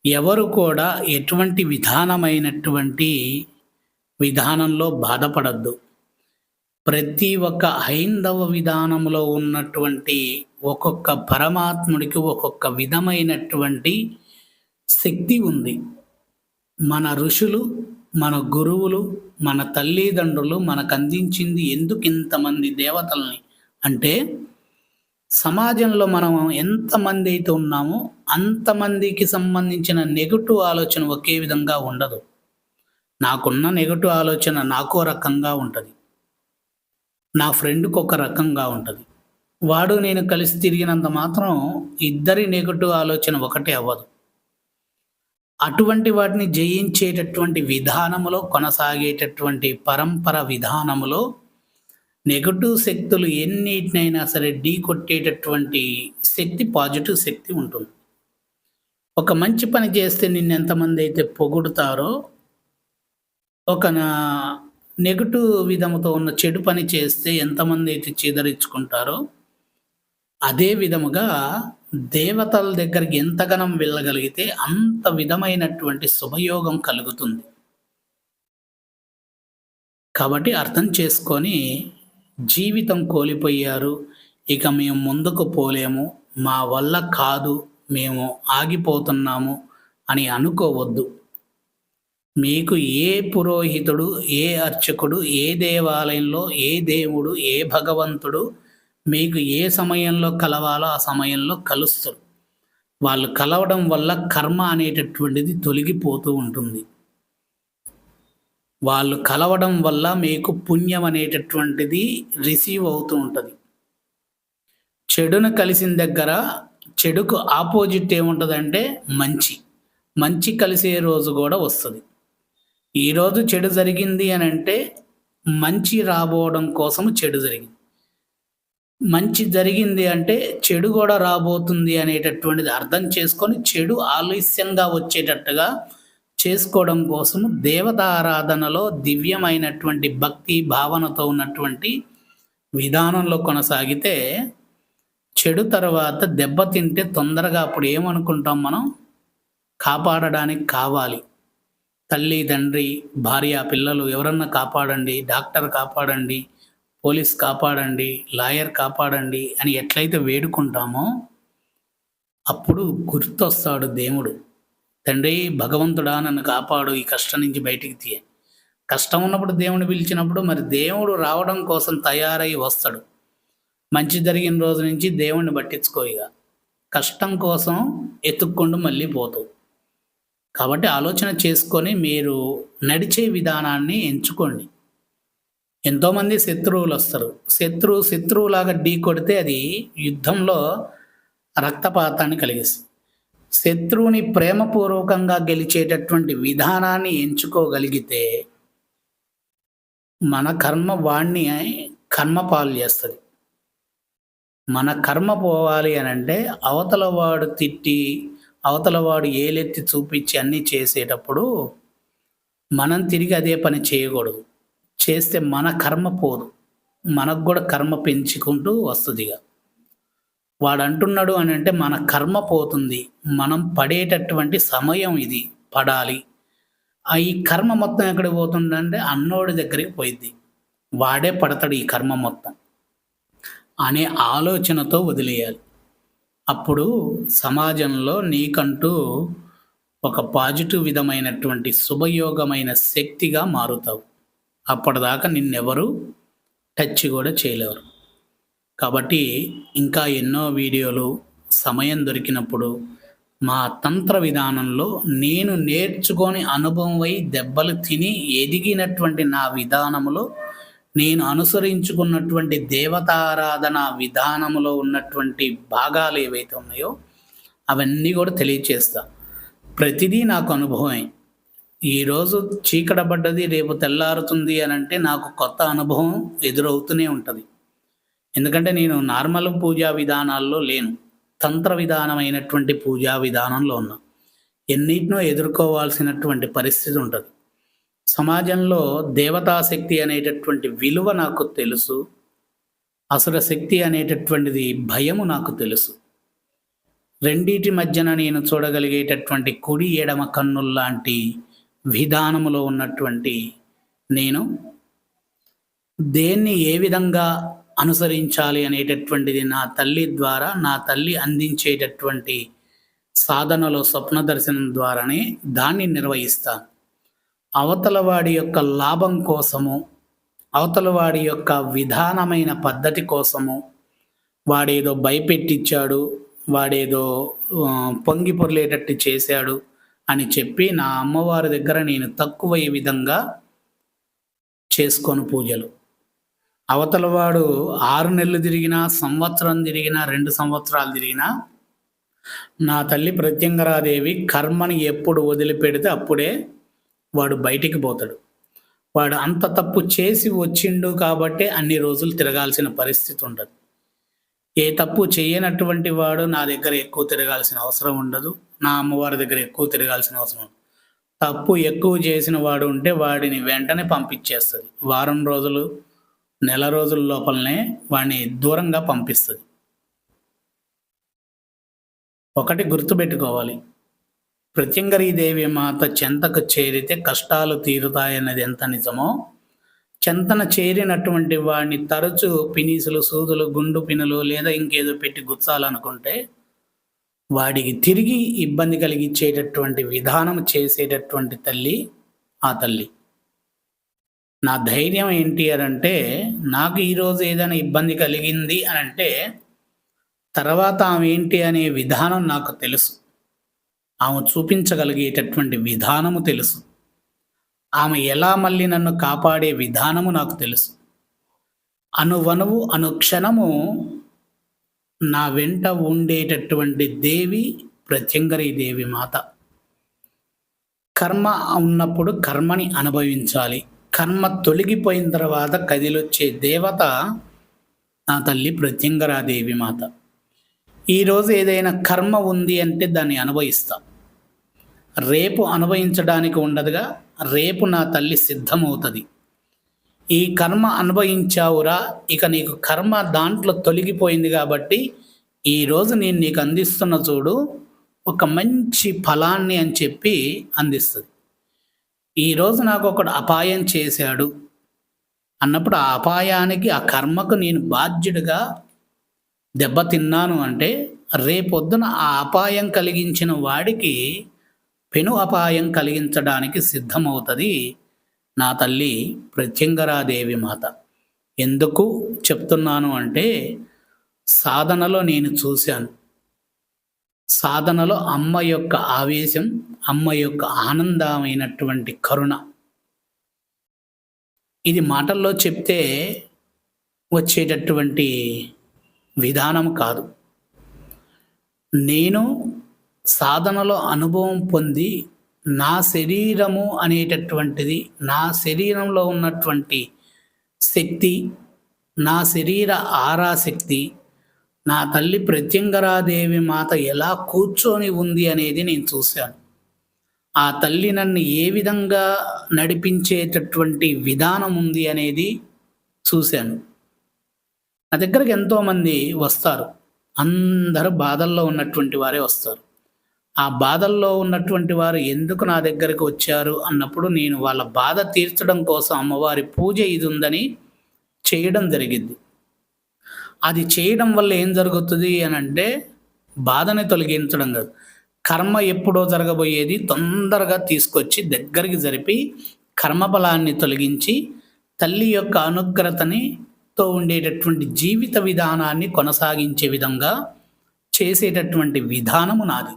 ఎవరు కూడా ఎటువంటి విధానంలో బాధపడద్దు. ప్రతి ఒక్క హైందవ విధానంలో ఉన్నటువంటి ఒక్కొక్క పరమాత్ముడికి ఒక్కొక్క విధమైనటువంటి శక్తి ఉంది. మన ఋషులు, మన గురువులు, మన తల్లిదండ్రులు మనకందించింది ఎందుకు ఇంతమంది దేవతల్ని అంటే, సమాజంలో మనం ఎంతమంది అయితే ఉన్నామో అంతమందికి సంబంధించిన నెగెటివ్ ఆలోచన ఒకే విధంగా ఉండదు. నాకున్న నెగెటివ్ ఆలోచన నాకో రకంగా ఉంటది. నా ఫ్రెండ్‌కి ఒక రకంగా ఉంటది. వాడు నేను కలిసి తిరిగినంత మాత్రం ఇద్దరి నెగెటివ్ ఆలోచన ఒకటే అవ్వదు. అటువంటి వాటిని జయించేటటువంటి విధానములో కొనసాగేటటువంటి పరంపర విధానములో నెగెటివ్ శక్తులు ఎన్నిటినైనా సరే ఢీకొట్టేటటువంటి శక్తి పాజిటివ్ శక్తి ఉంటుంది. ఒక మంచి పని చేస్తే నిన్నెంతమంది అయితే పొగుడుతారో, ఒక నెగెటివ్ విధముతో ఉన్న చెడు పని చేస్తే ఎంతమంది అయితే చీదరించుకుంటారో, అదే విధముగా దేవతల దగ్గరికి ఎంతగనం వెళ్ళగలిగితే అంత విధమైనటువంటి శుభయోగం కలుగుతుంది. కాబట్టి అర్థం చేసుకొని జీవితం కోల్పోయారు, ఇక మేము ముందుకు పోలేము, మా వల్ల కాదు, మేము ఆగిపోతున్నాము అని అనుకోవద్దు. మీకు ఏ పురోహితుడు, ఏ అర్చకుడు, ఏ దేవాలయంలో ఏ దేవుడు, ఏ భగవంతుడు మీకు ఏ సమయంలో కలవాలో ఆ సమయంలో కలుస్తారు. వాళ్ళు కలవడం వల్ల కర్మ అనేటటువంటిది తొలగిపోతూ ఉంటుంది. వాళ్ళు కలవడం వల్ల మీకు పుణ్యం అనేటటువంటిది రిసీవ్ అవుతూ ఉంటుంది. చెడును కలిసిన దగ్గర చెడుకు ఆపోజిట్ ఏముంటుందంటే మంచి. మంచి కలిసే రోజు కూడా వస్తుంది. ఈరోజు చెడు జరిగింది అని అంటే మంచి రాబోవడం కోసం చెడు జరిగింది. మంచి జరిగింది అంటే చెడు కూడా రాబోతుంది అనేటటువంటిది అర్థం చేసుకొని చెడు ఆలస్యంగా వచ్చేటట్టుగా చేసుకోవడం కోసం దేవతారాధనలో దివ్యమైనటువంటి భక్తి భావనతో ఉన్నటువంటి విధానంలో కొనసాగితే చెడు తర్వాత దెబ్బతింటే తొందరగా అప్పుడు ఏమనుకుంటాం మనం, కాపాడడానికి కావాలి. తల్లి, తండ్రి, భార్య, పిల్లలు ఎవరన్నా కాపాడండి, డాక్టర్ కాపాడండి, పోలీస్ కాపాడండి, లాయర్ కాపాడండి అని ఎట్లయితే వేడుకుంటామో అప్పుడు గుర్తొస్తాడు దేవుడు. తండ్రి, భగవంతుడా నన్ను కాపాడు, ఈ కష్టం నుంచి బయటికి తీయ. కష్టం ఉన్నప్పుడు దేవుని పిలిచినప్పుడు మరి దేవుడు రావడం కోసం తయారై వస్తాడు. మంచి జరిగిన రోజు నుంచి దేవుణ్ణి పట్టించుకో, ఇక కష్టం కోసం ఎత్తుక్కుంటూ మళ్ళీ పోతావు. కాబట్టి ఆలోచన చేసుకొని మీరు నడిచే విధానాన్ని ఎంచుకోండి. ఎంతోమంది శత్రువులు వస్తారు. శత్రువులాగా ఢీ కొడితే అది యుద్ధంలో రక్తపాతాన్ని కలిగిస్తుంది. శత్రువుని ప్రేమపూర్వకంగా గెలిచేటటువంటి విధానాన్ని ఎంచుకోగలిగితే మన కర్మ వాణ్ణి కర్మపాలు చేస్తుంది. మన కర్మ పోవాలి అని అంటే అవతలవాడు తిట్టి, అవతలవాడు ఏలెత్తి చూపించి అన్నీ చేసేటప్పుడు మనం తిరిగి అదే పని చేయకూడదు. చేస్తే మన కర్మ పోదు, మనకు కూడా కర్మ పెంచుకుంటూ వస్తుందిగా. వాడు అంటున్నాడు అని అంటే మన కర్మ పోతుంది. మనం పడేటటువంటి సమయం ఇది, పడాలి. ఈ కర్మ మొత్తం ఎక్కడికి పోతుందంటే అన్నోడి దగ్గరికి పోయిద్ది. వాడే పడతాడు ఈ కర్మ మొత్తం అనే ఆలోచనతో వదిలేయాలి. అప్పుడు సమాజంలో నీకంటూ ఒక పాజిటివ్ విధమైనటువంటి శుభయోగమైన శక్తిగా మారుతావు. అప్పటిదాకా నిన్నెవరు టచ్ కూడా చేయలేరు. కాబట్టి ఇంకా ఎన్నో వీడియోలు సమయం దొరికినప్పుడు మా తంత్ర విధానంలో నేను నేర్చుకొని అనుభవమై దెబ్బలు తిని ఎదిగినటువంటి నా విధానములో నేను అనుసరించుకున్నటువంటి దేవతారాధన విధానములో ఉన్నటువంటి భాగాలు ఏవైతే ఉన్నాయో అవన్నీ కూడా తెలియచేస్తా. ప్రతిదీ నాకు అనుభవమే. ఈరోజు చీకటపడ్డది, రేపు తెల్లారుతుంది అని అంటే నాకు కొత్త అనుభవం ఎదురవుతూనే ఉంటుంది. ఎందుకంటే నేను నార్మల్ పూజా విధానాల్లో లేను, తంత్ర విధానమైనటువంటి పూజా విధానంలో ఉన్నా. ఎన్నిటినో ఎదుర్కోవాల్సినటువంటి పరిస్థితి ఉంటుంది. సమాజంలో దేవతాశక్తి అనేటటువంటి విలువ నాకు తెలుసు, అసుర శక్తి అనేటటువంటిది భయము నాకు తెలుసు. రెండిటి మధ్యన నేను చూడగలిగేటటువంటి కుడి ఎడమ కన్నుల్లాంటి విధానములో ఉన్నటువంటి నేను దేన్ని ఏ విధంగా అనుసరించాలి అనేటటువంటిది నా తల్లి ద్వారా, నా తల్లి అందించేటటువంటి సాధనలో స్వప్న దర్శనం ద్వారానే దాన్ని నిర్వహిస్తాను. అవతల వాడి యొక్క లాభం కోసము, అవతల వాడి యొక్క విధానమైన పద్ధతి కోసము, వాడేదో భయపెట్టిచ్చాడు, వాడేదో పొంగి పొర్లేటట్టు చేశాడు అని చెప్పి నా అమ్మవారి దగ్గర నేను తక్కువయ్యే విధంగా చేసుకోను పూజలు. అవతల వాడు 6 నెలలు తిరిగినా, సంవత్సరం తిరిగినా, 2 సంవత్సరాలు తిరిగినా నా తల్లి ప్రత్యంగరాదేవి కర్మని ఎప్పుడు వదిలిపెడితే అప్పుడే వాడు బయటికి పోతాడు. వాడు అంత తప్పు చేసి వచ్చిండు కాబట్టి అన్ని రోజులు తిరగాల్సిన పరిస్థితి ఉండదు. ఏ తప్పు చేయనటువంటి వాడు నా దగ్గర ఎక్కువ తిరగాల్సిన అవసరం ఉండదు. నా అమ్మవారి దగ్గర ఎక్కువ తిరగాల్సిన అవసరం ఉండదు. తప్పు ఎక్కువ చేసిన వాడు ఉంటే వాడిని వెంటనే పంపించేస్తుంది. వారం రోజులు, నెల రోజుల లోపలనే వాడిని దూరంగా పంపిస్తుంది. ఒకటి గుర్తుపెట్టుకోవాలి, ప్రత్యంగరీదేవి మాత చెంతకు చేరితే కష్టాలు తీరుతాయన్నది ఎంత నిజమో, చెంతన చేరినటువంటి వాడిని తరచూ పినీసులు, సూదులు, గుండు పినులు లేదా ఇంకేదో పెట్టి గుచ్చాలనుకుంటే వాడికి తిరిగి ఇబ్బంది కలిగించేటటువంటి విధానం చేసేటటువంటి తల్లి ఆ తల్లి. నా ధైర్యం ఏంటి అంటే, నాకు ఈరోజు ఏదైనా ఇబ్బంది కలిగింది అని అంటే తర్వాత ఆమె ఏంటి అనే విధానం నాకు తెలుసు. ఆమె చూపించగలిగేటటువంటి విధానము తెలుసు. ఆమె ఎలా మళ్ళీ నన్ను కాపాడే విధానము నాకు తెలుసు. అనువనువు అనుక్షణము నా వెంట ఉండేటటువంటి దేవి ప్రత్యంగరీదేవి మాత. కర్మ ఉన్నప్పుడు కర్మని అనుభవించాలి. కర్మ తొలగిపోయిన తర్వాత కదిలొచ్చే దేవత నా తల్లి ప్రత్యంగరాదేవి మాత. ఈరోజు ఏదైనా కర్మ ఉంది అంటే దాన్ని అనుభవిస్తా. రేపు అనుభవించడానికి ఉండదుగా, రేపు నా తల్లి సిద్ధమవుతుంది. ఈ కర్మ అనుభవించావురా, ఇక నీకు కర్మ దాంట్లో తొలగిపోయింది కాబట్టి ఈరోజు నేను నీకు అందిస్తున్న చూడు ఒక మంచి ఫలాన్ని అని చెప్పి అందిస్తుంది. ఈరోజు నాకు ఒకడు అపాయం చేశాడు అన్నప్పుడు ఆ అపాయానికి, ఆ కర్మకు నేను బాధ్యుడిగా దెబ్బతిన్నాను అంటే రేపొద్దున ఆ అపాయం కలిగించిన వాడికి పెను అపాయం కలిగించడానికి సిద్ధమవుతుంది నా తల్లి ప్రత్యంగరాదేవి మాత. ఎందుకు చెప్తున్నాను అంటే, సాధనలో నేను చూశాను. సాధనలో అమ్మ యొక్క ఆవేశం, అమ్మ యొక్క ఆనందమైనటువంటి కరుణ, ఇది మాటల్లో చెప్తే వచ్చేటటువంటి విధానం కాదు. నేను సాధనలో అనుభవం పొంది నా శరీరము అనేటటువంటిది, నా శరీరంలో ఉన్నటువంటి శక్తి, నా శరీర ఆరాశక్తి, నా తల్లి ప్రత్యంగరాదేవి మాత ఎలా కూర్చొని ఉంది అనేది నేను చూశాను. ఆ తల్లి నన్ను ఏ విధంగా నడిపించేటటువంటి విధానం ఉంది అనేది చూశాను. నా దగ్గరకు ఎంతోమంది వస్తారు. అందరూ బాధల్లో ఉన్నటువంటి వారే వస్తారు. ఆ బాధల్లో ఉన్నటువంటి వారు ఎందుకు నా దగ్గరకు వచ్చారు అన్నప్పుడు నేను వాళ్ళ బాధ తీర్చడం కోసం అమ్మవారి పూజ ఇది ఉందని చేయడం జరిగింది. అది చేయడం వల్ల ఏం జరుగుతుంది అని అంటే, బాధని తొలగించడం కాదు, కర్మ ఎప్పుడో జరగబోయేది తొందరగా తీసుకొచ్చి దగ్గరికి జరిపి కర్మఫలాన్ని తొలగించి తల్లి యొక్క అనుగ్రతనితో ఉండేటటువంటి జీవిత విధానాన్ని కొనసాగించే విధంగా చేసేటటువంటి విధానము నాది.